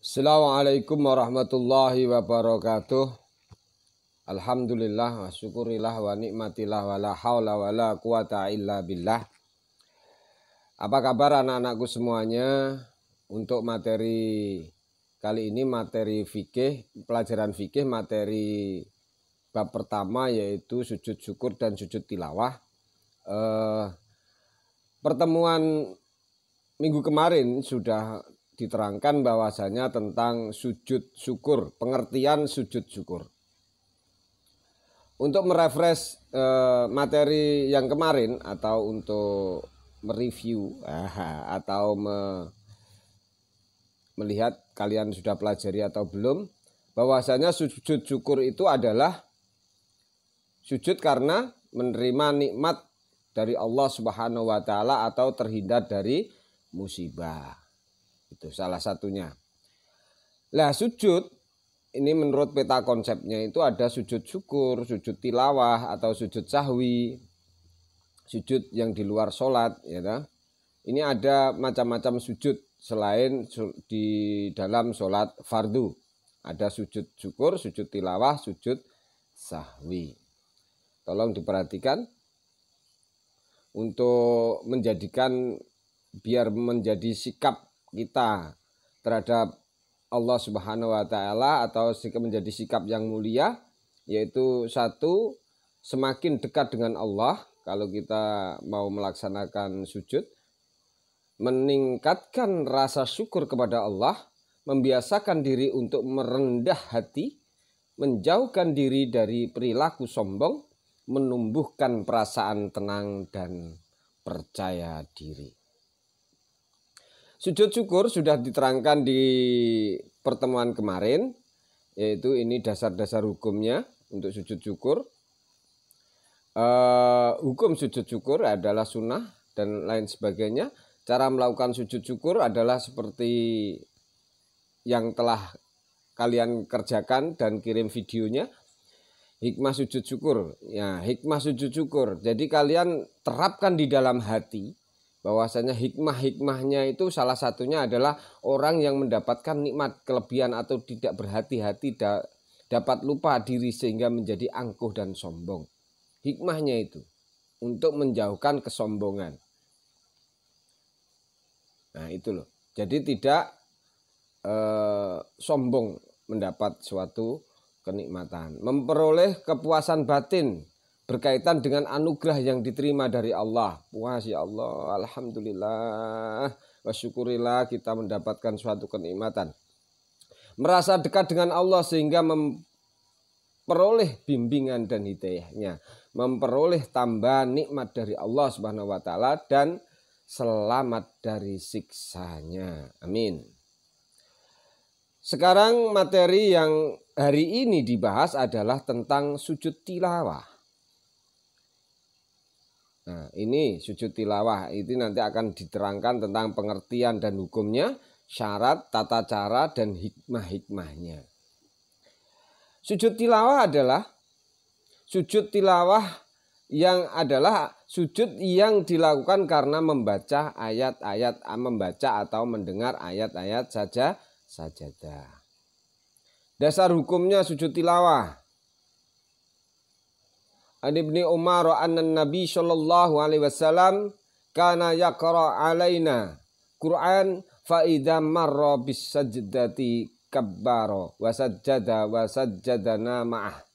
Assalamualaikum warahmatullahi wabarakatuh. Alhamdulillah wa syukurillah wa nikmatillah wa la hawla wa la quwata illa billah. Apa kabar anak-anakku semuanya? Untuk materi kali ini materi fikih, pelajaran fikih materi bab pertama yaitu sujud syukur dan sujud tilawah. Pertemuan minggu kemarin sudah diterangkan bahwasanya tentang sujud syukur, pengertian sujud syukur. Untuk merefresh materi yang kemarin atau untuk mereview atau melihat kalian sudah pelajari atau belum, bahwasanya sujud syukur itu adalah sujud karena menerima nikmat dari Allah Subhanahu wa taala atau terhindar dari musibah. Itu salah satunya. Lah sujud ini menurut peta konsepnya itu ada sujud syukur, sujud tilawah atau sujud sahwi, sujud yang di luar sholat. Ya, ini ada macam-macam sujud selain di dalam sholat fardu. Ada sujud syukur, sujud tilawah, sujud sahwi. Tolong diperhatikan untuk menjadikan biar menjadi sikap kita terhadap Allah Subhanahu wa taala atau menjadi sikap yang mulia, yaitu satu, semakin dekat dengan Allah kalau kita mau melaksanakan sujud, meningkatkan rasa syukur kepada Allah, membiasakan diri untuk merendah hati, menjauhkan diri dari perilaku sombong, menumbuhkan perasaan tenang dan percaya diri. Sujud syukur sudah diterangkan di pertemuan kemarin, yaitu ini dasar-dasar hukumnya untuk sujud syukur. Hukum sujud syukur adalah sunnah dan lain sebagainya. Cara melakukan sujud syukur adalah seperti yang telah kalian kerjakan dan kirim videonya. Hikmah sujud syukur, ya hikmah sujud syukur. Jadi kalian terapkan di dalam hati. Bahwasanya hikmah-hikmahnya itu salah satunya adalah orang yang mendapatkan nikmat kelebihan atau tidak berhati-hati dapat lupa diri sehingga menjadi angkuh dan sombong. Hikmahnya itu untuk menjauhkan kesombongan. Nah itu loh. Jadi tidak sombong mendapat suatu kenikmatan. Memperoleh kepuasan batin berkaitan dengan anugerah yang diterima dari Allah. Puas ya Allah, alhamdulillah, wa syukurillah kita mendapatkan suatu kenikmatan. Merasa dekat dengan Allah sehingga memperoleh bimbingan dan hidayahnya. Memperoleh tambahan nikmat dari Allah Subhanahu wa taala dan selamat dari siksanya. Amin. Sekarang materi yang hari ini dibahas adalah tentang sujud tilawah. Nah ini sujud tilawah itu nanti akan diterangkan tentang pengertian dan hukumnya, syarat, tata cara, dan hikmah-hikmahnya. Sujud tilawah adalah sujud tilawah yang adalah sujud yang dilakukan karena membaca ayat-ayat, membaca atau mendengar ayat-ayat sajadah. Dasar hukumnya sujud tilawah. An Ibnu Umar anna Nabi sallallahu alaihi wasallam kana yaqra alaina Quran fa idza marra bis sajdati kabbara wa sajjadana ma'ah.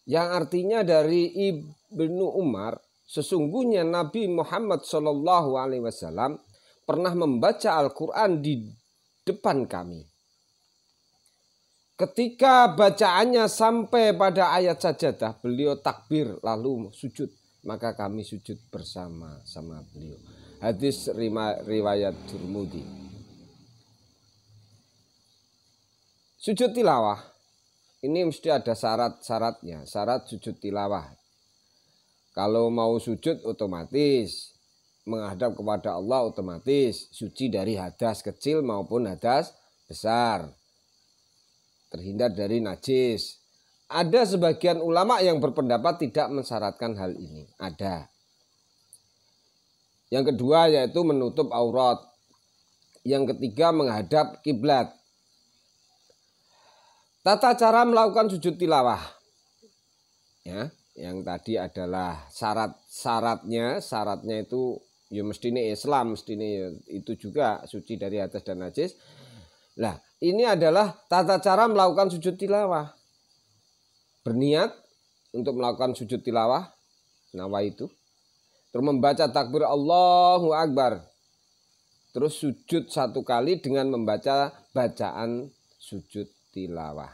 Yang artinya dari Ibnu Umar, sesungguhnya Nabi Muhammad sallallahu alaihi wasallam pernah membaca Al-Qur'an di depan kami. Ketika bacaannya sampai pada ayat sajadah, beliau takbir lalu sujud. Maka kami sujud bersama-sama beliau. Hadis riwayat Tirmidzi. Sujud tilawah. Ini mesti ada syarat-syaratnya. Syarat sujud tilawah. Kalau mau sujud otomatis. Menghadap kepada Allah otomatis. Suci dari hadas kecil maupun hadas besar. Terhindar dari najis. Ada sebagian ulama yang berpendapat tidak mensyaratkan hal ini. Ada. Yang kedua yaitu menutup aurat. Yang ketiga menghadap kiblat. Tata cara melakukan sujud tilawah. Ya, yang tadi adalah syaratnya itu ya mestinya Islam, mestinya itu juga suci dari hadas dan najis. Nah, ini adalah tata cara melakukan sujud tilawah. Berniat untuk melakukan sujud tilawah, nawaitu. Terus membaca takbir Allahu Akbar. Terus sujud 1 kali dengan membaca bacaan sujud tilawah.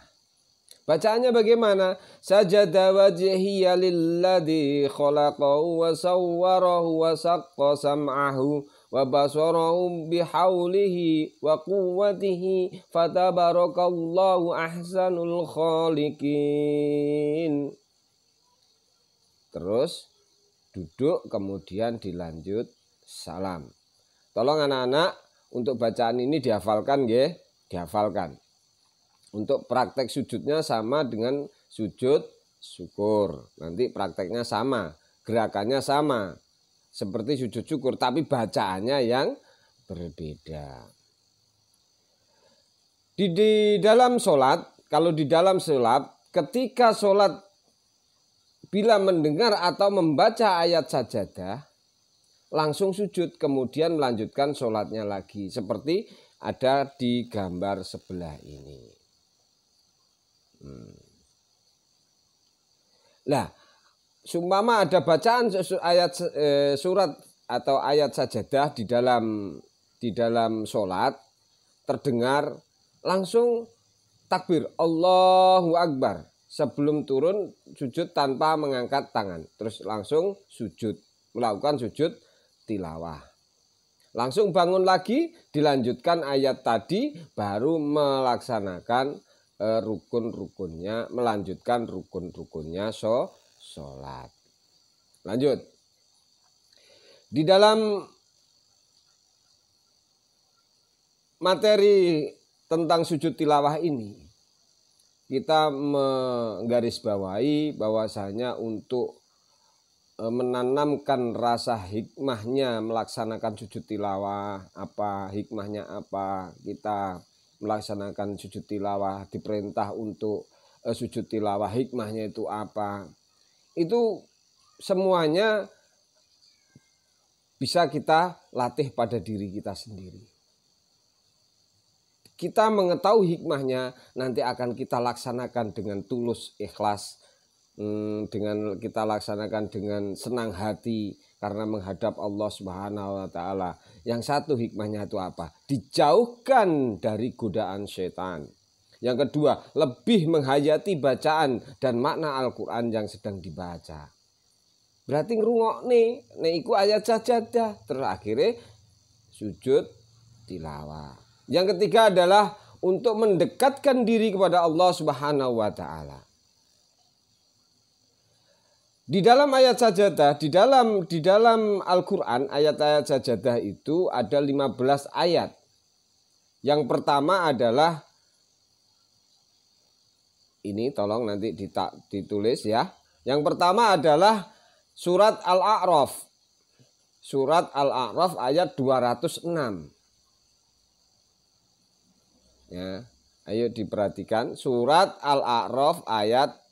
Bacaannya bagaimana? Sajada wajhiya lilladzi khalaqahu wa sawwarahu wa saqqa sam'ahu wa basarahu bihaulihi wa quwwatihi fatabarakallahu ahsanul khaliqin. Terus duduk kemudian dilanjut salam. Tolong anak-anak untuk bacaan ini dihafalkan nggih, dihafalkan. Untuk praktek sujudnya sama dengan sujud syukur. Nanti prakteknya sama, gerakannya sama. Seperti sujud syukur, tapi bacaannya yang berbeda. Di dalam sholat, kalau di dalam sholat, ketika sholat bila mendengar atau membaca ayat sajadah, langsung sujud, kemudian melanjutkan sholatnya lagi. Seperti ada di gambar sebelah ini. Nah, seumpama ada bacaan ayat surat atau ayat sajadah di dalam sholat, terdengar langsung takbir Allahu Akbar sebelum turun sujud tanpa mengangkat tangan, terus langsung sujud, melakukan sujud tilawah. Langsung bangun lagi, dilanjutkan ayat tadi, baru melaksanakan rukun-rukunnya, melanjutkan rukun-rukunnya sholat. Lanjut. Di dalam materi tentang sujud tilawah ini, kita menggarisbawahi bahwasanya untuk menanamkan rasa hikmahnya melaksanakan sujud tilawah, apa hikmahnya, apa kita melaksanakan sujud tilawah, diperintah untuk sujud tilawah, hikmahnya itu apa, itu semuanya bisa kita latih pada diri kita sendiri. Kita mengetahui hikmahnya, nanti akan kita laksanakan dengan tulus, ikhlas, dengan kita laksanakan dengan senang hati karena menghadap Allah Subhanahu wa taala. Yang satu hikmahnya itu apa? Dijauhkan dari godaan setan. Yang kedua, lebih menghayati bacaan dan makna Al-Qur'an yang sedang dibaca. Berarti ngrungokne nek iku ayat sajadah, terus akhirnya sujud tilawah. Yang ketiga adalah untuk mendekatkan diri kepada Allah Subhanahu wa taala. Di dalam ayat sajadah, di dalam Al-Qur'an, ayat-ayat sajadah itu ada 15 ayat. Yang pertama adalah ini, tolong nanti ditulis ya. Yang pertama adalah surat Al-A'raf. Surat Al-A'raf ayat 206. Ya, ayo diperhatikan surat Al-A'raf ayat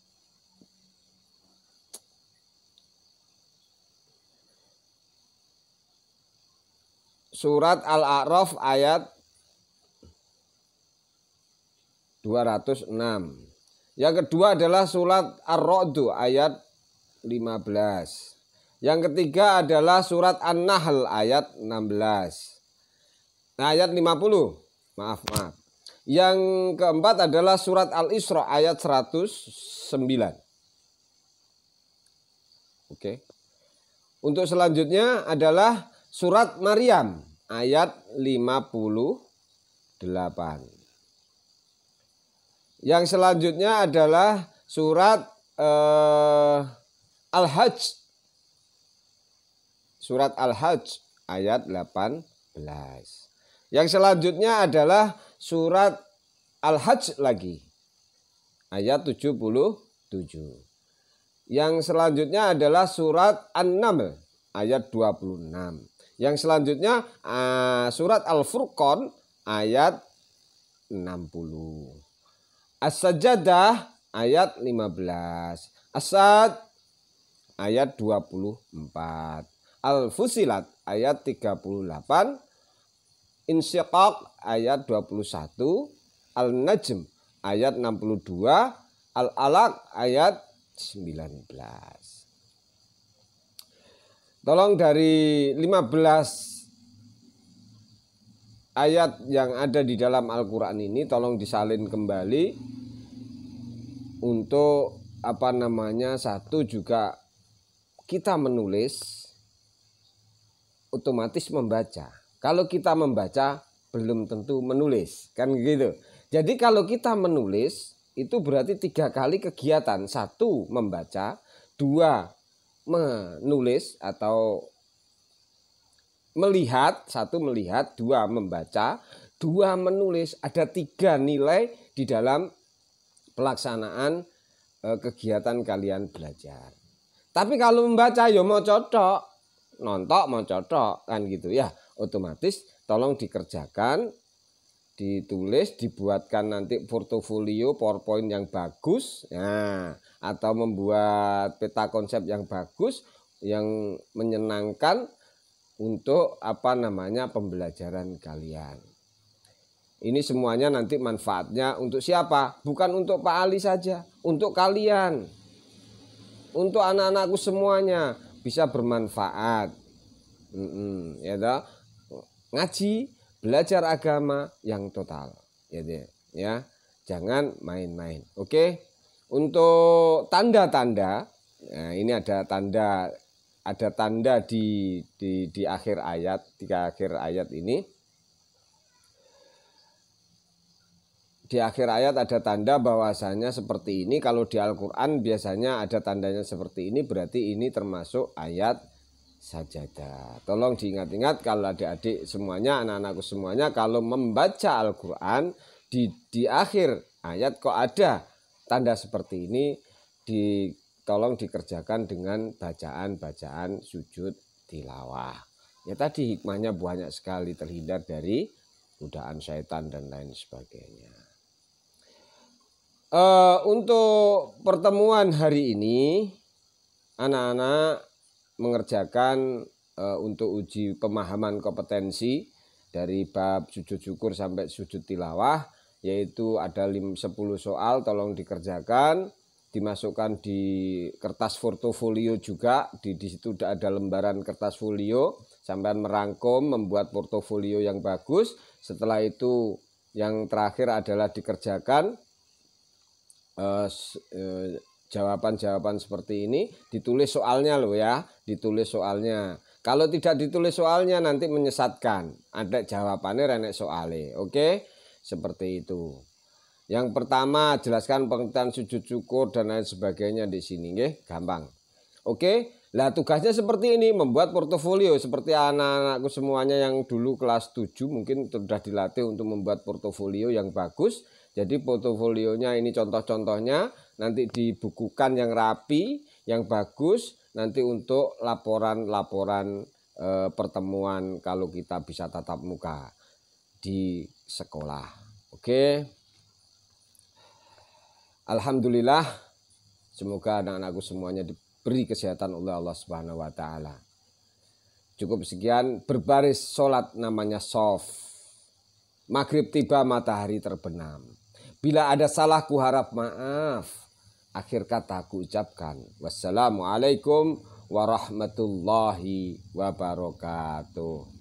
Surat Al-A'raf ayat 206. Yang kedua adalah surat Ar-Ra'd ayat 15. Yang ketiga adalah surat An-Nahl ayat 16. Nah, ayat 50. Maaf. Yang keempat adalah surat Al-Isra ayat 109. Oke. Untuk selanjutnya adalah surat Maryam ayat 58. Yang selanjutnya adalah surat Al-Hajj. Surat Al-Hajj ayat 18. Yang selanjutnya adalah surat Al-Hajj lagi ayat 77. Yang selanjutnya adalah surat An-Naml ayat 26. Yang selanjutnya surat Al-Furqan ayat 60. As-Sajdah ayat 15. As-Sad ayat 24. Al-Fusilat ayat 38. Insyiqaq ayat 21. Al-Najm ayat 62. Al-Alaq ayat 19. Tolong dari 15 ayat yang ada di dalam Al-Quran ini tolong disalin kembali untuk satu juga kita menulis otomatis membaca. Kalau kita membaca belum tentu menulis, kan gitu. Jadi kalau kita menulis itu berarti 3 kali kegiatan. 1 membaca, 2 menulis atau melihat, 1 melihat, 2 membaca, 2 menulis. Ada 3 nilai di dalam pelaksanaan kegiatan kalian belajar. Tapi kalau membaca ya mau cocok, nonton mau cocok kan gitu ya. Otomatis tolong dikerjakan, ditulis, dibuatkan nanti portofolio PowerPoint yang bagus, nah, atau membuat peta konsep yang bagus, yang menyenangkan untuk pembelajaran kalian. Ini semuanya nanti manfaatnya untuk siapa? Bukan untuk Pak Ali saja, untuk kalian, untuk anak-anakku semuanya bisa bermanfaat. Ya toh? Ngaji, belajar agama yang total, ya, jangan main-main. Oke, untuk tanda-tanda, nah ini ada tanda di akhir ayat, di akhir ayat ini. Di akhir ayat ada tanda bahwasanya seperti ini. Kalau di Al-Quran biasanya ada tandanya seperti ini, berarti ini termasuk ayat Sajdah. Tolong diingat-ingat kalau adik-adik semuanya, anak-anakku semuanya, kalau membaca Al-Quran di akhir ayat kok ada tanda seperti ini, tolong dikerjakan dengan bacaan-bacaan sujud tilawah. Ya tadi hikmahnya banyak sekali, terhindar dari godaan syaitan dan lain sebagainya. Untuk pertemuan hari ini, anak-anak mengerjakan untuk uji pemahaman kompetensi dari bab sujud syukur sampai sujud tilawah, yaitu ada 10 soal, tolong dikerjakan, dimasukkan di kertas portofolio juga, di situ ada lembaran kertas folio, sampai merangkum, membuat portofolio yang bagus. Setelah itu yang terakhir adalah dikerjakan jawaban-jawaban seperti ini, ditulis soalnya loh ya, ditulis soalnya. Kalau tidak ditulis soalnya nanti menyesatkan, ada jawabannya renek soalnya. Oke, seperti itu. Yang pertama jelaskan pengertian sujud syukur dan lain sebagainya di sini, gampang. Oke, lah tugasnya seperti ini, membuat portofolio seperti anak-anakku semuanya yang dulu kelas 7 mungkin sudah dilatih untuk membuat portofolio yang bagus. Jadi portofolionya ini contoh-contohnya nanti dibukukan yang rapi, yang bagus, nanti untuk laporan-laporan pertemuan kalau kita bisa tatap muka di sekolah. Oke. Alhamdulillah, semoga anak-anakku semuanya diberi kesehatan oleh Allah Subhanahu wa taala. Cukup sekian, berbaris sholat namanya shaf. Maghrib tiba, matahari terbenam. Bila ada salah ku harap maaf. Akhir kata ku ucapkan wassalamualaikum warahmatullahi wabarakatuh.